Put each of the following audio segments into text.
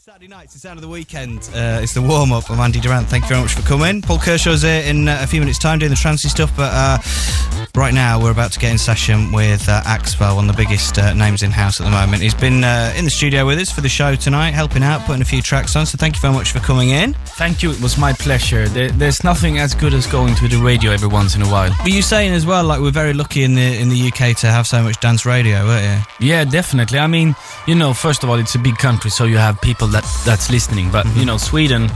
Saturday night, it's the sound of the weekend. It's the warm-up. I'm Andi Durrant. Thank you very much for coming. Paul Kershaw's here in a few minutes' time doing the trancey stuff, but right now we're about to get in session with Axwell, one of the biggest names in-house at the moment. He's been in the studio with us for the show tonight, helping out, putting a few tracks on, so thank you very much for coming in. Thank you, it was my pleasure. There's nothing as good as going to the radio every once in a while. Were you saying as well, like, we're very lucky in the UK to have so much dance radio, weren't you? Yeah, definitely. I mean, you know, first of all, it's a big country, so you have people that's listening. But, you know, Sweden,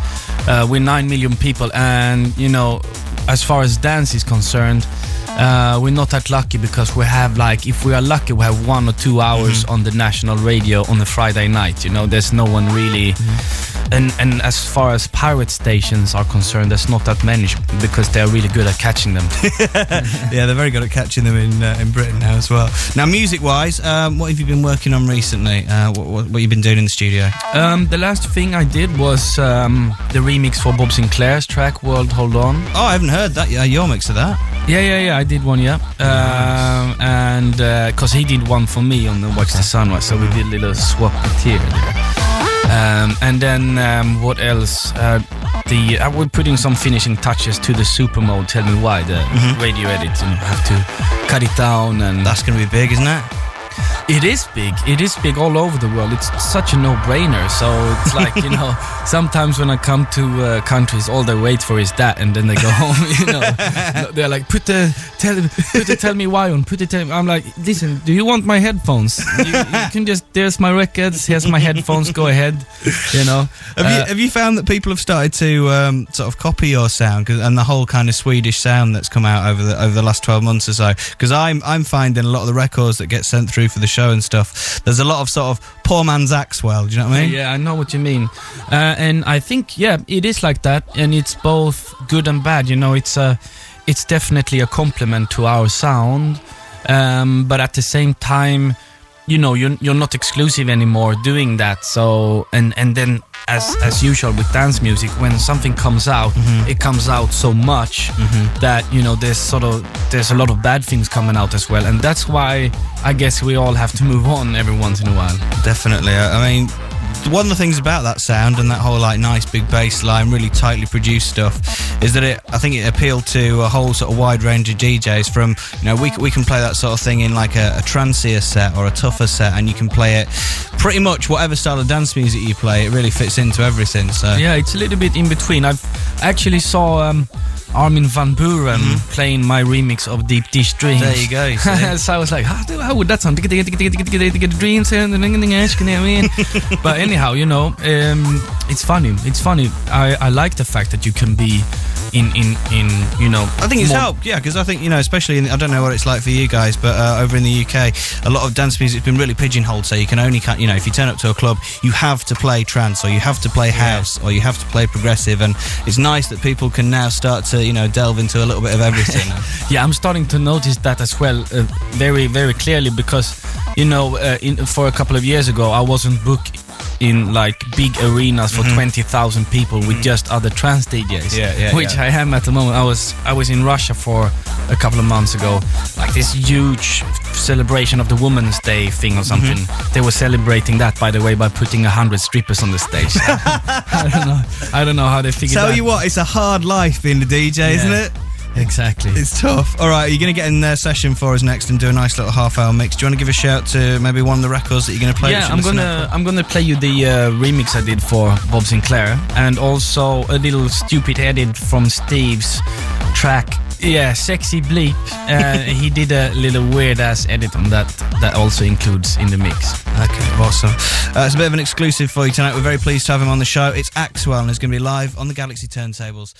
we're 9 million people, and, you know, as far as dance is concerned, we're not that lucky because we have, like, if we are lucky, we have 1 or 2 hours on the national radio on a Friday night. You know, there's no one really... And as far as pirate stations are concerned, there's not that many because they're really good at catching them. Yeah, they're very good at catching them in Britain now as well. Now, music-wise, what have you been working on recently? What have you been doing in the studio? The last thing I did was the remix for Bob Sinclair's track, World Hold On. Oh, I haven't heard that. Yeah, your mix of that. Yeah, I did one, yeah. And because he did one for me on the Watch the Sunrise, so we did a little swap it here there. And then what else? We're putting some finishing touches to the Super Mode. Tell Me Why, the radio edit. You have to cut it down, and that's going to be big, isn't it? It is big. It is big all over the world. It's such a no-brainer. So it's like, you know, sometimes when I come to countries, all they wait for is that, and then they go home. You know, they're like, put the Tell Me Why on. I'm like, listen, do you want my headphones? You can just. There's my records. Here's my headphones. Go ahead. You know. Have you found that people have started to sort of copy your sound and the whole kind of Swedish sound that's come out over the last 12 months or so? Because I'm finding a lot of the records that get sent through for the show and stuff, there's a lot of sort of poor man's Axwell, do you know what I mean? Yeah, I know what you mean. And I think, yeah, it is like that, and it's both good and bad. You know, it's definitely a compliment to our sound, but at the same time, you know, you're not exclusive anymore doing that. So and then as usual with dance music, when something comes out, it comes out so much that, you know, there's a lot of bad things coming out as well, and that's why I guess we all have to move on every once in a while. Definitely. I mean, one of the things about that sound and that whole, like, nice big bass line, really tightly produced stuff, is that I think it appealed to a whole sort of wide range of DJs. From, you know, we can play that sort of thing in like a trancier set or a tougher set, and you can play it pretty much whatever style of dance music you play. It really fits into everything. So yeah, it's a little bit in between. I've actually saw Armin van Buuren playing my remix of Deep Dish Dreams. There you go. So I was like, how would that sound? Dreams, but anyhow, you know, it's funny. I like the fact that you can be in you know. I think it's helped, yeah, because I think, you know, especially I don't know what it's like for you guys, but over in the UK, a lot of dance music's been really pigeonholed. So you can only, you know, if you turn up to a club, you have to play trance, or you have to play house, or you have to play progressive, and it's nice that people can now start to, you know, delve into a little bit of everything. Yeah, I'm starting to notice that as well, very, very clearly, because, you know, for a couple of years ago, I wasn't booked in like big arenas for 20,000 people with just other trance DJs, which I am at the moment. I was in Russia for a couple of months ago, like this huge celebration of the Women's Day thing or something. They were celebrating that, by the way, by putting 100 strippers on the stage. I don't know how they figured that. Tell you what, it's a hard life being a DJ, isn't it? Exactly. It's tough. All right, you're going to get in their session for us next and do a nice little half-hour mix. Do you want to give a shout to maybe one of the records that you're going to play? Yeah, I'm gonna play you the remix I did for Bob Sinclair, and also a little stupid edit from Steve's track. Yeah, Sexy Bleep. He did a little weird-ass edit on that also includes in the mix. Okay, awesome. It's a bit of an exclusive for you tonight. We're very pleased to have him on the show. It's Axwell, and he's going to be live on the Galaxy Turntables.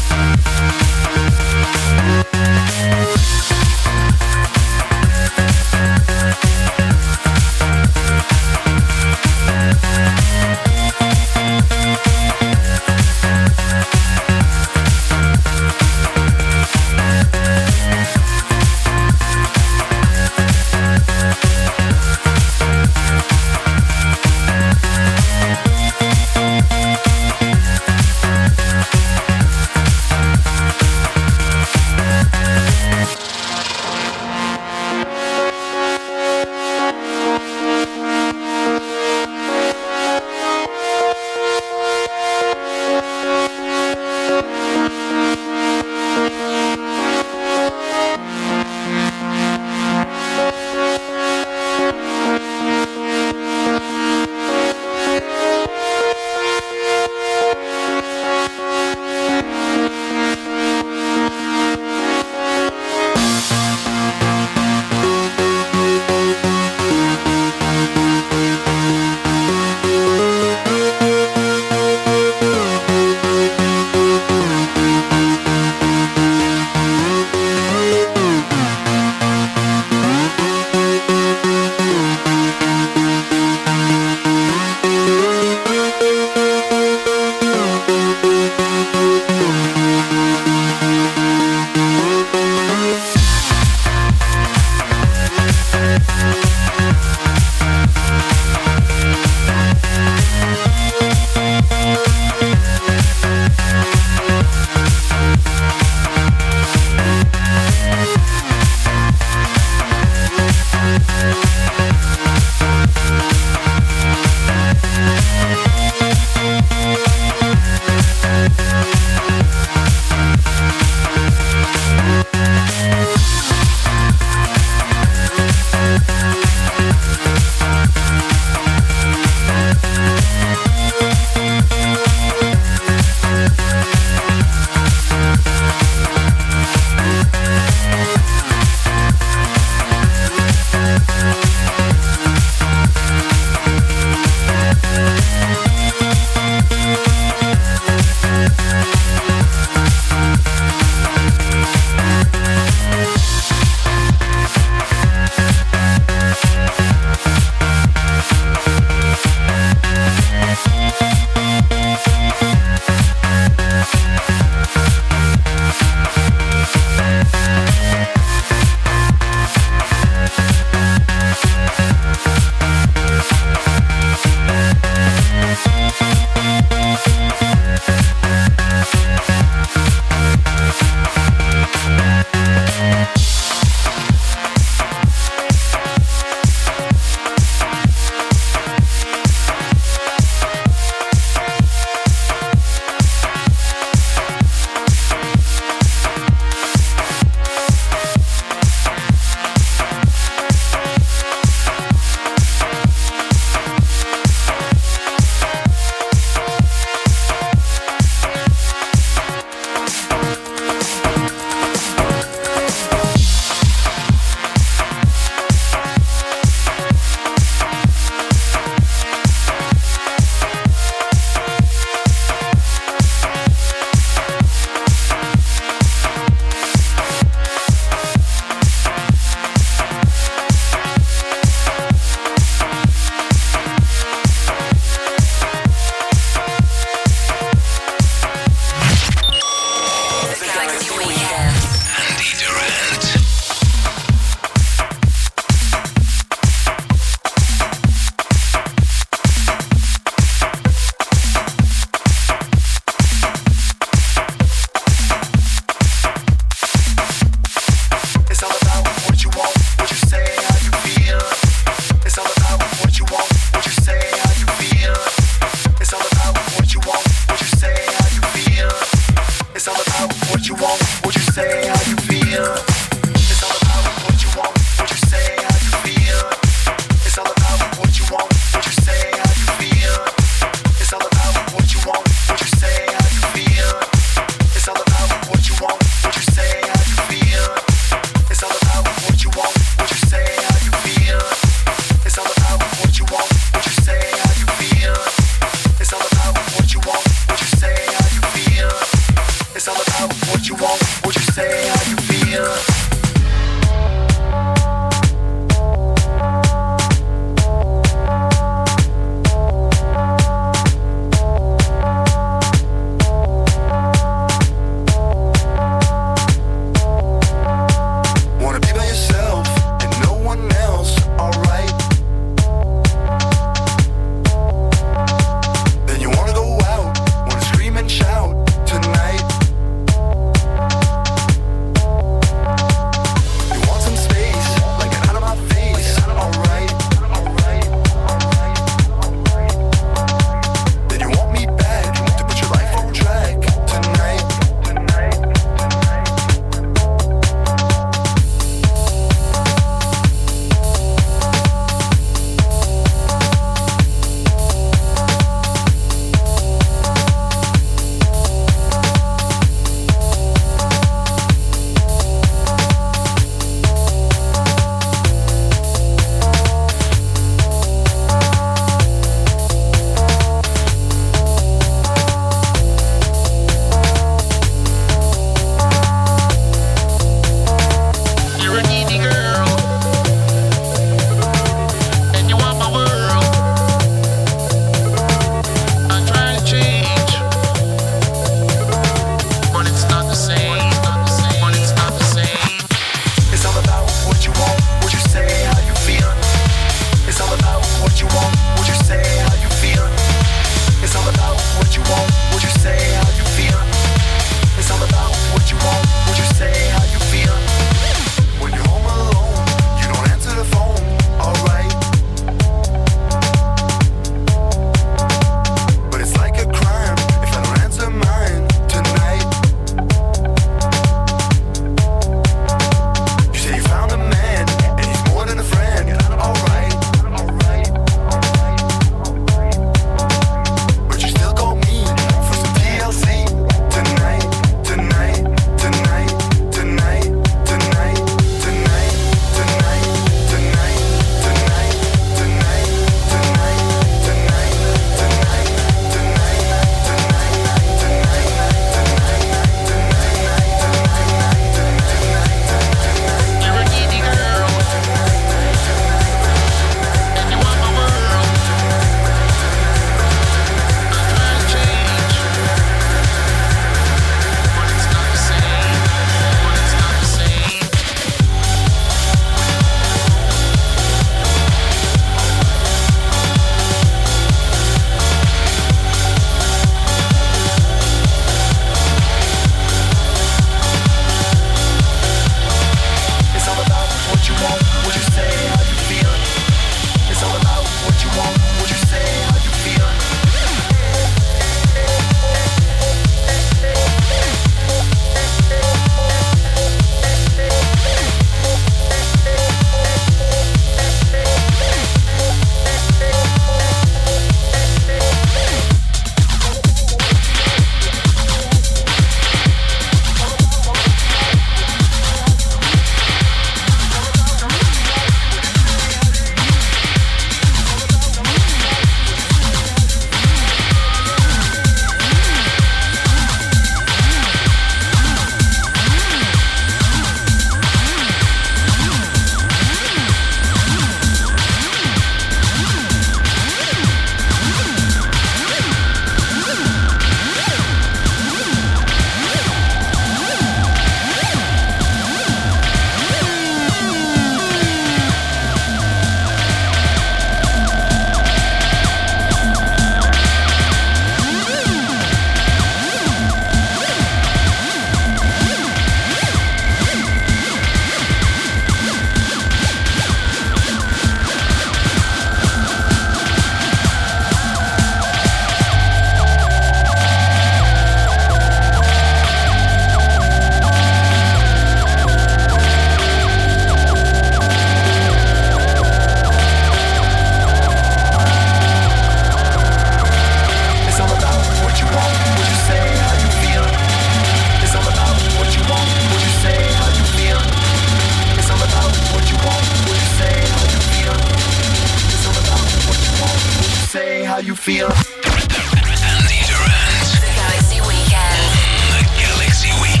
feel. Andi Durrant. The Galaxy Weekend. The Galaxy Weekend.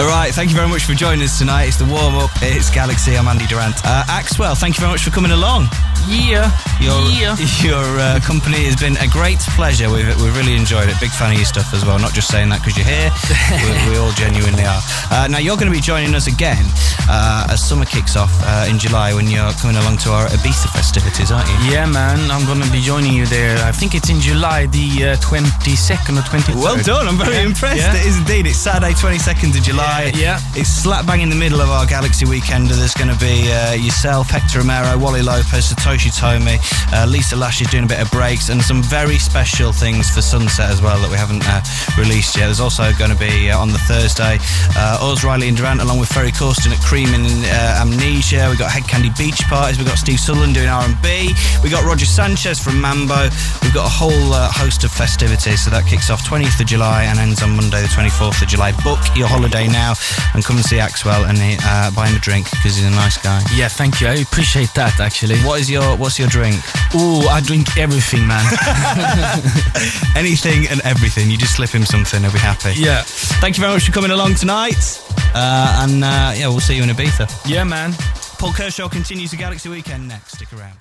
Right, thank you very much for joining us tonight. It's the warm-up. It's Galaxy. I'm Andi Durrant. Axwell, thank you very much for coming along. Yeah. Your company has been a great pleasure. We've really enjoyed it. Big fan of your stuff as well. Not just saying that because you're here. we all genuinely are. Now you're going to be joining us again as summer kicks off in July when you're coming along to our Ibiza festivities, aren't you? Yeah, man. I'm going to be joining you there. I think it's in July, the 22nd or 23rd. Well done. I'm very impressed. Yeah. It is indeed. It's Saturday, 22nd of July. Yeah. It's slap bang in the middle of our Galaxy Weekend. There's going to be yourself, Hector Romero, Wally Lopez, Satoshi Toshi Tomi, Lisa Lash is doing a bit of breaks, and some very special things for Sunset as well that we haven't released yet. There's also going to be on the Thursday us, Riley and Durrant, along with Ferry Corsten at Cream and Amnesia. We've got Head Candy Beach Parties. We've got Steve Sutherland doing R&B. We've got Roger Sanchez from Mambo. We've got a whole host of festivities. So that kicks off 20th of July and ends on Monday the 24th of July. Book your holiday now and come and see Axwell and buy him a drink because he's a nice guy. Yeah, thank you. I appreciate that, actually. What's your drink? Ooh, I drink everything, man. Anything and everything. You just slip him something, he'll be happy. Yeah. Thank you very much for coming along tonight. And we'll see you in Ibiza. Yeah, man. Paul Kershaw continues the Galaxy Weekend next. Stick around.